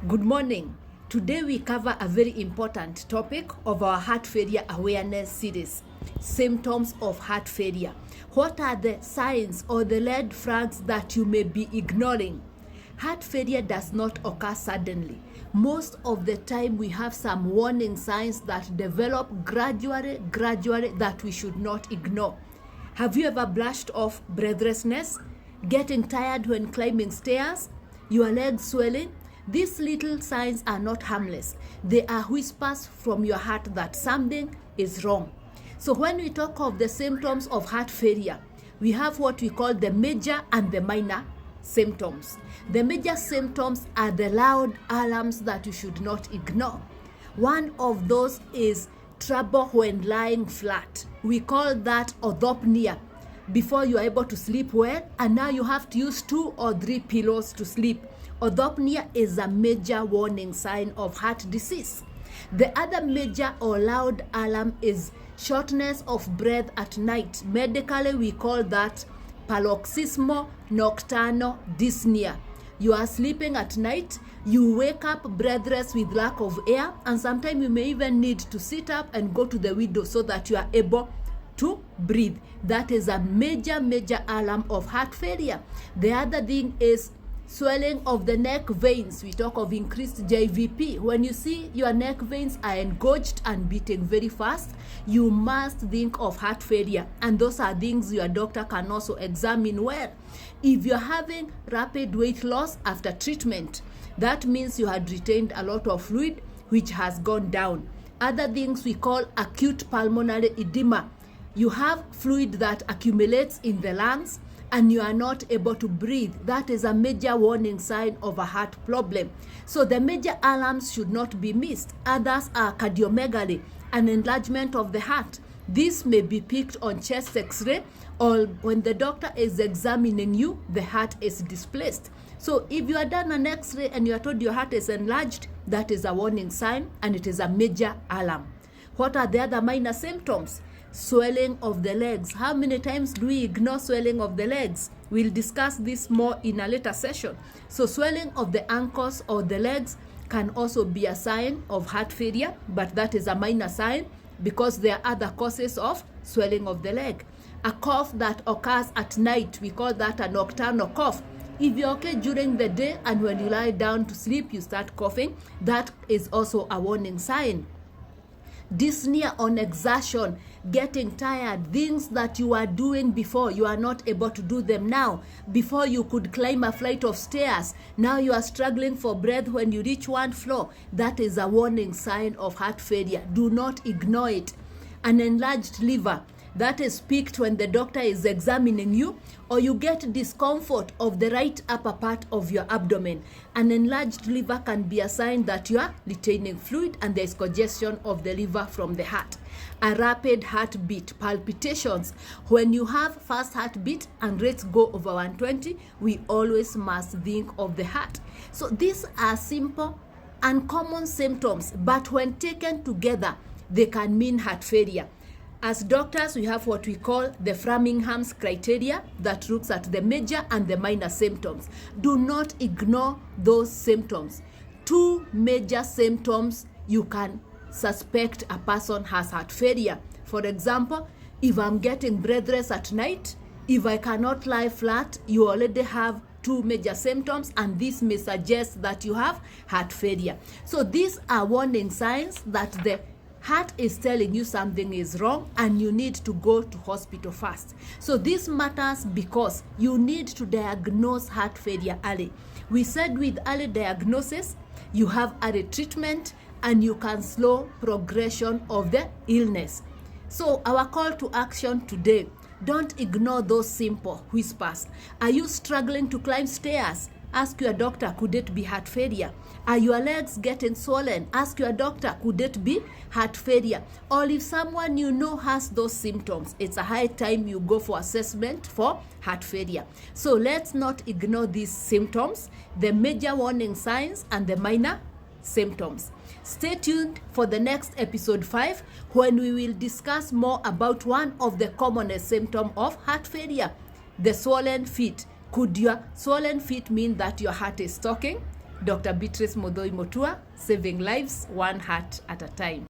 Good morning. Today we cover a very important topic of our heart failure awareness series, symptoms of heart failure. What are the signs or the red flags that you may be ignoring? Heart failure does not occur suddenly. Most of the time we have some warning signs that develop gradually that we should not ignore. Have you ever brushed off breathlessness, getting tired when climbing stairs, your legs swelling? These little signs are not harmless. They are whispers from your heart that something is wrong. So when we talk of the symptoms of heart failure, we have what we call the major and the minor symptoms. The major symptoms are the loud alarms that you should not ignore. One of those is trouble when lying flat. We call that orthopnea. Before you are able to sleep well, and now you have to use 2 or 3 pillows to sleep. Orthopnea is a major warning sign of heart disease. The other major or loud alarm is shortness of breath at night. Medically, we call that paroxysmal nocturnal dyspnea. You are sleeping at night, you wake up breathless with lack of air, and sometimes you may even need to sit up and go to the window so that you are able to breathe. That is a major alarm of heart failure. The other thing is swelling of the neck veins. We talk of increased JVP. When you see your neck veins are engorged and beating very fast, you must think of heart failure. And those are things your doctor can also examine well. If you're having rapid weight loss after treatment, that means you had retained a lot of fluid which has gone down. Other things we call acute pulmonary edema. You have fluid that accumulates in the lungs and you are not able to breathe. That is a major warning sign of a heart problem. So the major alarms should not be missed. Others are cardiomegaly, an enlargement of the heart. This may be picked on chest x-ray, or when the doctor is examining you, the heart is displaced. So if you are done an x-ray and you are told your heart is enlarged, that is a warning sign and it is a major alarm. What are the other minor symptoms? Swelling of the legs. How many times do we ignore swelling of the legs? We'll discuss this more in a later session. So swelling of the ankles or the legs can also be a sign of heart failure, but that is a minor sign because there are other causes of swelling of the leg. A cough that occurs at night, we call that a nocturnal cough. If you're okay during the day and when you lie down to sleep you start coughing, that is also a warning sign. Dyspnea on exertion, getting tired, things that you are doing before, you are not able to do them now. Before you could climb a flight of stairs, now you are struggling for breath when you reach one floor. That is a warning sign of heart failure. Do not ignore it. An enlarged liver, that is picked when the doctor is examining you, or you get discomfort of the right upper part of your abdomen. An enlarged liver can be a sign that you are retaining fluid and there is congestion of the liver from the heart. A rapid heartbeat, palpitations. When you have fast heartbeat and rates go over 120, we always must think of the heart. So these are simple, uncommon symptoms, but when taken together, they can mean heart failure. As doctors, we have what we call the Framingham's criteria that looks at the major and the minor symptoms. Do not ignore those symptoms. 2 major symptoms you can suspect a person has heart failure. For example, if I'm getting breathless at night, if I cannot lie flat, you already have 2 major symptoms, and this may suggest that you have heart failure. So these are warning signs that the heart is telling you something is wrong and you need to go to hospital fast. So this matters because you need to diagnose heart failure early. We said with early diagnosis, you have early treatment and you can slow progression of the illness. So our call to action today, don't ignore those simple whispers. Are you struggling to climb stairs? Ask your doctor, could it be heart failure? Are your legs getting swollen? Ask your doctor, could it be heart failure? Or if someone you know has those symptoms, it's a high time you go for assessment for heart failure. So let's not ignore these symptoms, the major warning signs and the minor symptoms. Stay tuned for the next episode 5 when we will discuss more about one of the commonest symptoms of heart failure, the swollen feet. Could your swollen feet mean that your heart is talking? Dr. Beatrice Muthui-Mutua, saving lives one heart at a time.